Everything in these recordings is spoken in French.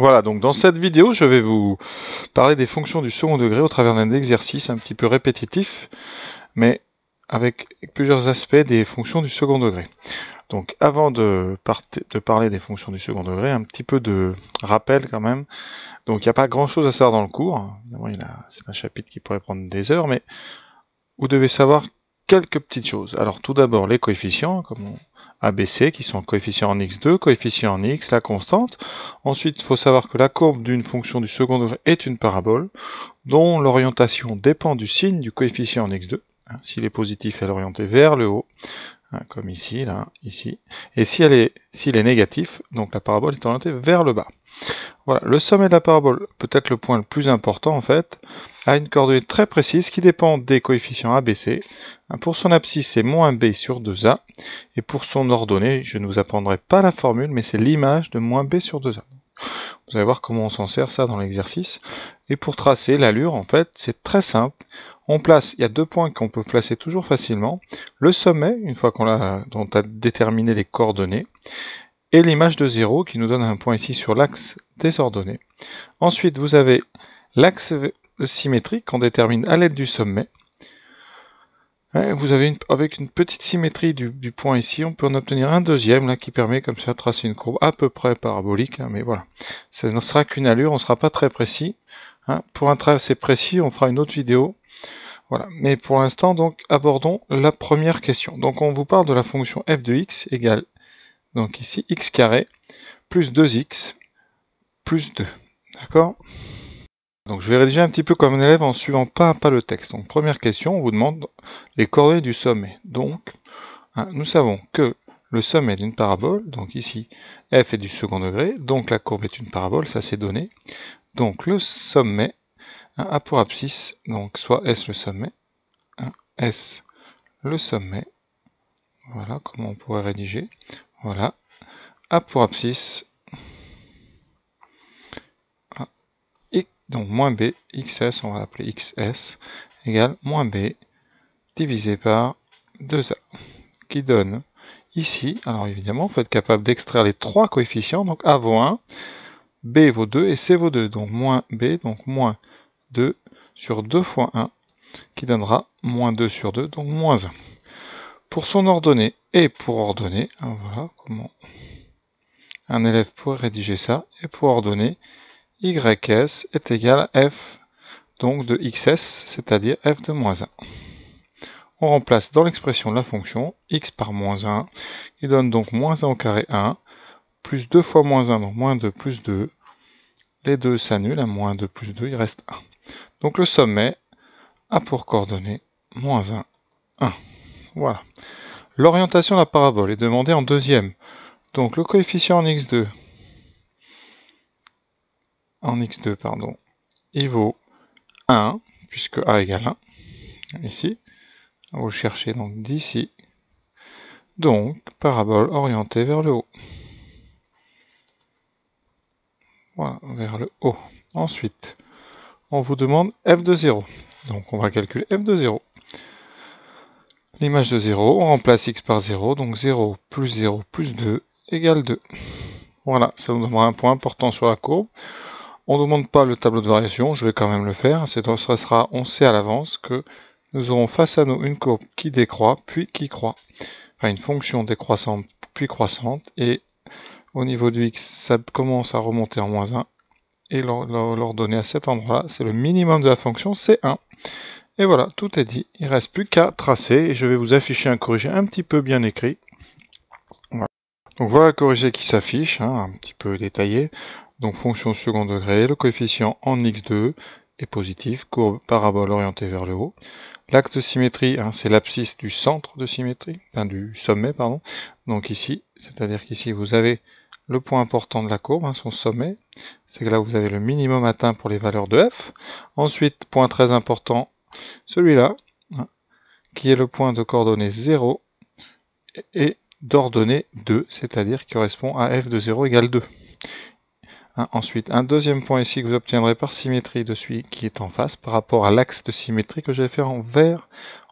Voilà, donc dans cette vidéo, je vais vous parler des fonctions du second degré au travers d'un exercice un petit peu répétitif, mais avec plusieurs aspects des fonctions du second degré. Donc avant de parler des fonctions du second degré, un petit peu de rappel quand même. Donc il n'y a pas grand-chose à savoir dans le cours. Évidemment, c'est un chapitre qui pourrait prendre des heures, mais vous devez savoir quelques petites choses. Alors tout d'abord les coefficients, comme ABC, qui sont coefficients en x2, coefficient en x, la constante. Ensuite, il faut savoir que la courbe d'une fonction du second degré est une parabole, dont l'orientation dépend du signe du coefficient en x2. S'il est positif, elle est orientée vers le haut, comme ici, là, ici. Et s'il est négatif, donc la parabole est orientée vers le bas. Voilà, le sommet de la parabole, peut-être le point le plus important en fait, a une coordonnée très précise qui dépend des coefficients ABC. Pour son abscisse, c'est moins b sur 2a. Et pour son ordonnée, je ne vous apprendrai pas la formule, mais c'est l'image de moins b sur 2a. Vous allez voir comment on s'en sert ça dans l'exercice. Et pour tracer l'allure, en fait, c'est très simple. Il y a deux points qu'on peut placer toujours facilement. Le sommet, une fois dont on a déterminé les coordonnées, et l'image de 0 qui nous donne un point ici sur l'axe des ordonnées. Ensuite, vous avez l'axe de symétrie qu'on détermine à l'aide du sommet. Vous avez avec une petite symétrie du point ici, on peut en obtenir un deuxième là qui permet comme ça de tracer une courbe à peu près parabolique, mais voilà. Ça ne sera qu'une allure, on ne sera pas très précis. Pour un tracé précis, on fera une autre vidéo. Voilà. Mais pour l'instant, donc, abordons la première question. Donc, on vous parle de la fonction f de x égale, donc ici, x carré plus 2x plus 2. D'accord? Donc je vais rédiger un petit peu comme un élève en suivant pas à pas le texte. Donc première question, on vous demande les coordonnées du sommet. Donc nous savons que le sommet d'une parabole, donc ici f est du second degré, donc la courbe est une parabole, ça c'est donné. Donc le sommet a pour abscisse, donc soit S le sommet, S le sommet, voilà comment on pourrait rédiger, voilà, a pour abscisse donc moins b, xs, on va l'appeler xs, égale moins b divisé par 2a, qui donne ici, alors évidemment, vous faut être capable d'extraire les trois coefficients, donc a vaut 1, b vaut 2 et c vaut 2, donc moins b, donc moins 2 sur 2 fois 1, qui donnera moins 2 sur 2, donc moins 1. Pour son ordonnée et pour ordonnée, voilà comment un élève pourrait rédiger ça, et pour ordonnée, ys est égal à f donc de xs, c'est-à-dire f de moins 1. On remplace dans l'expression la fonction x par moins 1, qui donne donc moins 1 au carré 1, plus 2 fois moins 1, donc moins 2 plus 2. Les deux s'annulent, moins 2 plus 2, il reste 1. Donc le sommet a pour coordonnée moins 1, 1. Voilà. L'orientation de la parabole est demandée en deuxième. Donc le coefficient en x2, il vaut 1, puisque a égale 1, ici. On va le chercher donc d'ici. Donc, parabole orientée vers le haut. Voilà, vers le haut. Ensuite, on vous demande f de 0. Donc on va calculer f de 0. L'image de 0, on remplace x par 0, donc 0 plus 2 égale 2. Voilà, ça nous donnera un point important sur la courbe. On ne demande pas le tableau de variation, je vais quand même le faire. On sait à l'avance que nous aurons face à nous une courbe qui décroît, puis qui croît. Enfin, une fonction décroissante, puis croissante. Et au niveau du x, ça commence à remonter en moins 1. Et l'ordonnée à cet endroit-là, c'est le minimum de la fonction, c'est 1. Et voilà, tout est dit. Il ne reste plus qu'à tracer. Et je vais vous afficher un corrigé un petit peu bien écrit. Voilà. Donc voilà le corrigé qui s'affiche, un petit peu détaillé. Donc fonction second degré, le coefficient en x2 est positif, courbe parabole orientée vers le haut. L'axe de symétrie, c'est l'abscisse du centre de symétrie, du sommet, pardon. Donc ici, c'est-à-dire qu'ici vous avez le point important de la courbe, son sommet. C'est que là vous avez le minimum atteint pour les valeurs de f. Ensuite, point très important, celui-là, qui est le point de coordonnées 0 et d'ordonnée 2, c'est-à-dire qui correspond à f de 0 égale 2. Ensuite, un deuxième point ici que vous obtiendrez par symétrie de celui qui est en face par rapport à l'axe de symétrie que j'ai fait en vert,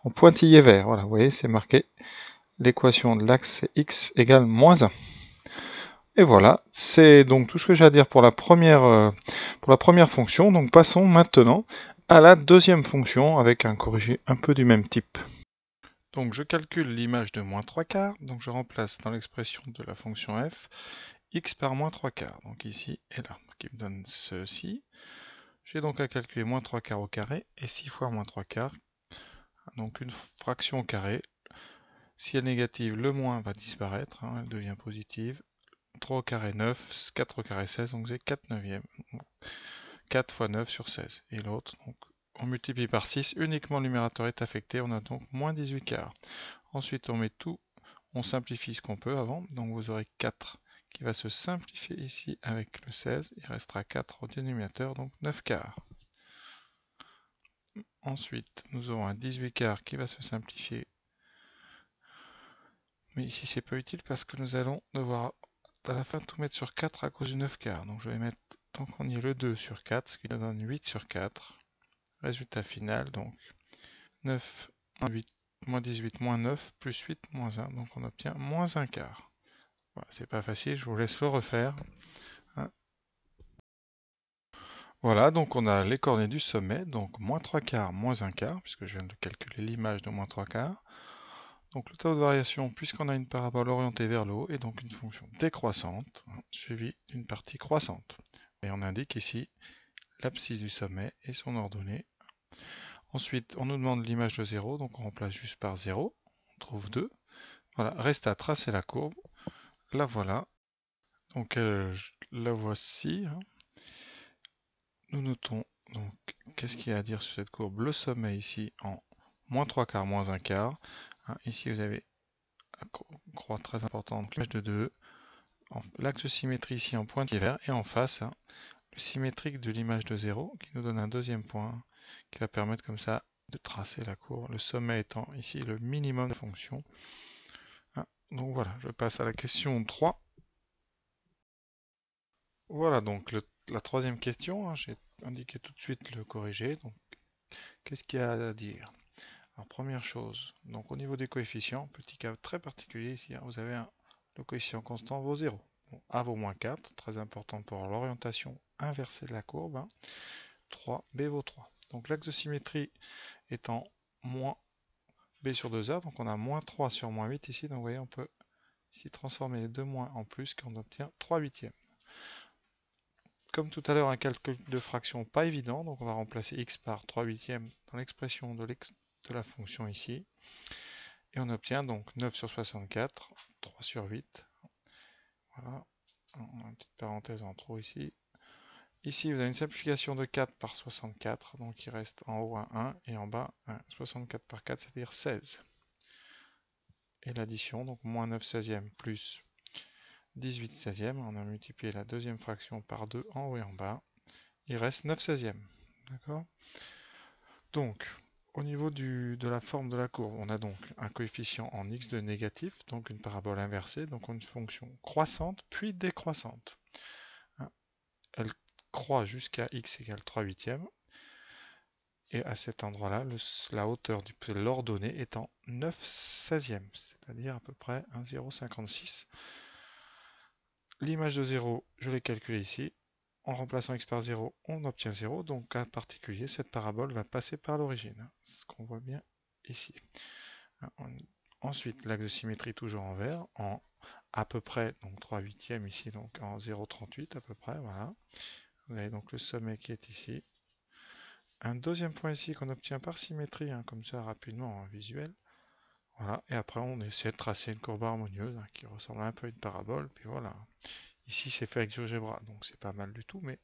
en pointillé vert. Voilà, vous voyez, c'est marqué l'équation de l'axe x égale moins 1. Et voilà, c'est donc tout ce que j'ai à dire pour la première fonction. Donc passons maintenant à la deuxième fonction avec un corrigé un peu du même type. Donc je calcule l'image de moins 3 quarts, donc je remplace dans l'expression de la fonction f x par moins 3 quarts, donc ici et là, ce qui me donne ceci. J'ai donc à calculer moins 3 quarts au carré et 6 fois moins 3 quarts, donc une fraction au carré. Si elle est négative, le moins va disparaître, hein, elle devient positive. 3 au carré 9, 4 au carré 16, donc j'ai 4 neuvièmes. 4 fois 9 sur 16. Et l'autre, donc on multiplie par 6, uniquement le numérateur est affecté, on a donc moins 18 quarts. Ensuite on met tout, on simplifie ce qu'on peut avant, donc vous aurez 4 qui va se simplifier ici avec le 16, il restera 4 au dénominateur, donc 9 quarts. Ensuite nous aurons un 18 quarts qui va se simplifier, mais ici c'est pas utile parce que nous allons devoir à la fin tout mettre sur 4 à cause du 9 quarts, donc je vais mettre tant qu'on y est le 2 sur 4, ce qui nous donne 8 sur 4. Résultat final, donc 9, moins 8, moins 18, moins 9, plus 8, moins 1. Donc on obtient moins 1 quart. Voilà, c'est pas facile, je vous laisse le refaire. Hein. Voilà, donc on a les coordonnées du sommet, donc moins 3 quarts, moins 1 quart, puisque je viens de calculer l'image de moins 3 quarts. Donc le taux de variation, puisqu'on a une parabole orientée vers le haut, est donc une fonction décroissante, hein, suivie d'une partie croissante. Et on indique ici l'abscisse du sommet et son ordonnée. Ensuite, on nous demande l'image de 0, donc on remplace juste par 0, on trouve 2. Voilà, reste à tracer la courbe. La voilà. Donc la voici. Hein. Nous notons donc qu'est-ce qu'il y a à dire sur cette courbe. Le sommet ici en moins 3 quarts, moins 1 quart. Hein, ici vous avez une croix très importante, l'image de 2. L'axe de symétrie ici en pointillé vert et en face, hein, le symétrique de l'image de 0 qui nous donne un deuxième point qui va permettre comme ça de tracer la courbe. Le sommet étant ici le minimum de la fonction. Hein, donc voilà, je passe à la question 3. Voilà donc la troisième question, hein, j'ai indiqué tout de suite le corrigé. Donc qu'est-ce qu'il y a à dire? Alors première chose, donc au niveau des coefficients, petit cas très particulier ici, hein, vous avez le coefficient constant vaut 0. Bon, A vaut moins 4, très important pour l'orientation inversée de la courbe. Hein. 3, B vaut 3. Donc l'axe de symétrie étant moins B sur 2A, donc on a moins 3 sur moins 8 ici. Donc vous voyez, on peut ici transformer les deux moins en plus, qu'on obtient 3 huitièmes. Comme tout à l'heure, un calcul de fraction pas évident, donc on va remplacer x par 3 huitièmes dans l'expression de la fonction ici. Et on obtient donc 9 sur 64, 3 sur 8. Voilà, on a une petite parenthèse en trop ici. Ici, vous avez une simplification de 4 par 64, donc il reste en haut un 1 et en bas un 64 par 4, c'est-à-dire 16. Et l'addition, donc moins 9 16e plus 18 16e, on a multiplié la deuxième fraction par 2 en haut et en bas. Il reste 9 16e. D'accord? Donc, au niveau de la forme de la courbe, on a donc un coefficient en x de négatif, donc une parabole inversée, donc une fonction croissante puis décroissante. Hein, elle croît jusqu'à x égale 3 huitièmes. Et à cet endroit-là, la hauteur de l'ordonnée est en 9 16e, c'est-à-dire à peu près 1,056. L'image de 0, je l'ai calculée ici. En remplaçant x par 0, on obtient 0. Donc, cas particulier, cette parabole va passer par l'origine. C'est ce qu'on voit bien ici. Ensuite, l'axe de symétrie toujours en vert, en à peu près, donc 3 huitièmes ici, donc en 0,38 à peu près, voilà. Vous avez donc le sommet qui est ici. Un deuxième point ici qu'on obtient par symétrie, hein, comme ça rapidement en visuel. Voilà, et après on essaie de tracer une courbe harmonieuse hein, qui ressemble un peu à une parabole, puis voilà. Ici c'est fait avec GeoGebra, donc c'est pas mal du tout, mais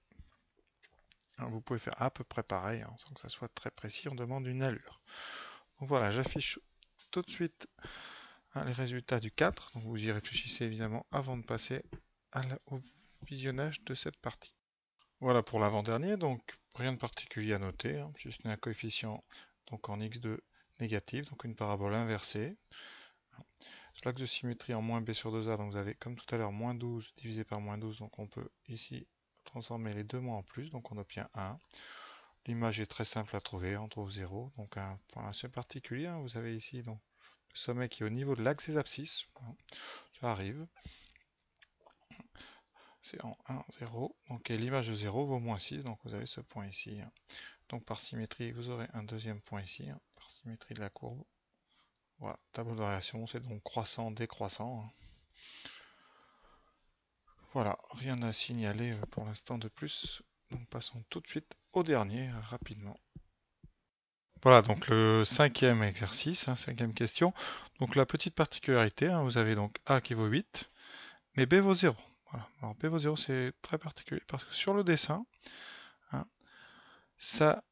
hein, vous pouvez faire à peu près pareil, hein, sans que ça soit très précis, on demande une allure. Donc voilà, j'affiche tout de suite hein, les résultats du 4, donc vous y réfléchissez évidemment avant de passer au visionnage de cette partie. Voilà pour l'avant-dernier, donc rien de particulier à noter, hein, juste un coefficient donc en x2 négatif, donc une parabole inversée. L'axe de symétrie en moins b sur 2a, donc vous avez comme tout à l'heure moins 12 divisé par moins 12, donc on peut ici transformer les deux moins en plus, donc on obtient 1. L'image est très simple à trouver, on trouve 0, donc un point assez particulier, hein, vous avez ici donc, le sommet qui est au niveau de l'axe des abscisses, hein, ça arrive. c'est en 1, 0. Donc l'image de 0 vaut moins 6, donc vous avez ce point ici. Donc par symétrie, vous aurez un deuxième point ici, par symétrie de la courbe. Voilà, tableau de variation, c'est donc croissant, décroissant. Voilà, rien à signaler pour l'instant de plus. Donc passons tout de suite au dernier, rapidement. Voilà, donc le cinquième exercice, cinquième question. Donc la petite particularité, vous avez donc A qui vaut 8, mais B vaut 0. Voilà. Alors B vaut 0, c'est très particulier, parce que sur le dessin, ça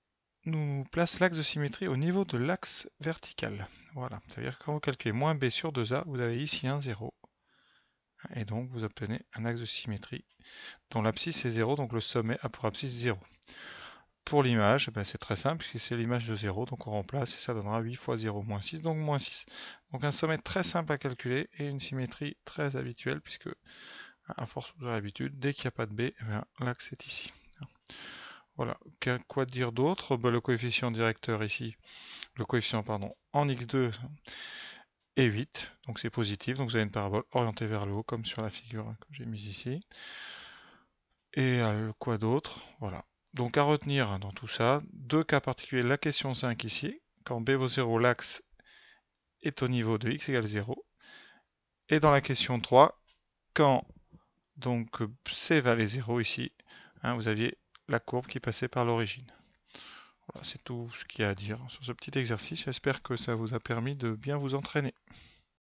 nous place l'axe de symétrie au niveau de l'axe vertical. Voilà, c'est-à-dire que quand vous calculez moins B sur 2A, vous avez ici un 0. Et donc vous obtenez un axe de symétrie dont l'abscisse est 0, donc le sommet a pour abscisse 0. Pour l'image, c'est très simple, puisque c'est l'image de 0, donc on remplace et ça donnera 8 fois 0, moins 6, donc moins 6. Donc un sommet très simple à calculer et une symétrie très habituelle, puisque à force de l'habitude, dès qu'il n'y a pas de B, l'axe est ici. Voilà, quoi dire d'autre? Le coefficient directeur ici, le coefficient pardon, en x2 est 8, donc c'est positif, donc vous avez une parabole orientée vers le haut, comme sur la figure que j'ai mise ici. Et quoi d'autre? Voilà. Donc à retenir dans tout ça, deux cas particuliers, la question 5 ici, quand b vaut 0, l'axe est au niveau de x égale 0. Et dans la question 3, quand donc c valait 0 ici, vous aviez la courbe qui passait par l'origine. Voilà, c'est tout ce qu'il y a à dire sur ce petit exercice. J'espère que ça vous a permis de bien vous entraîner.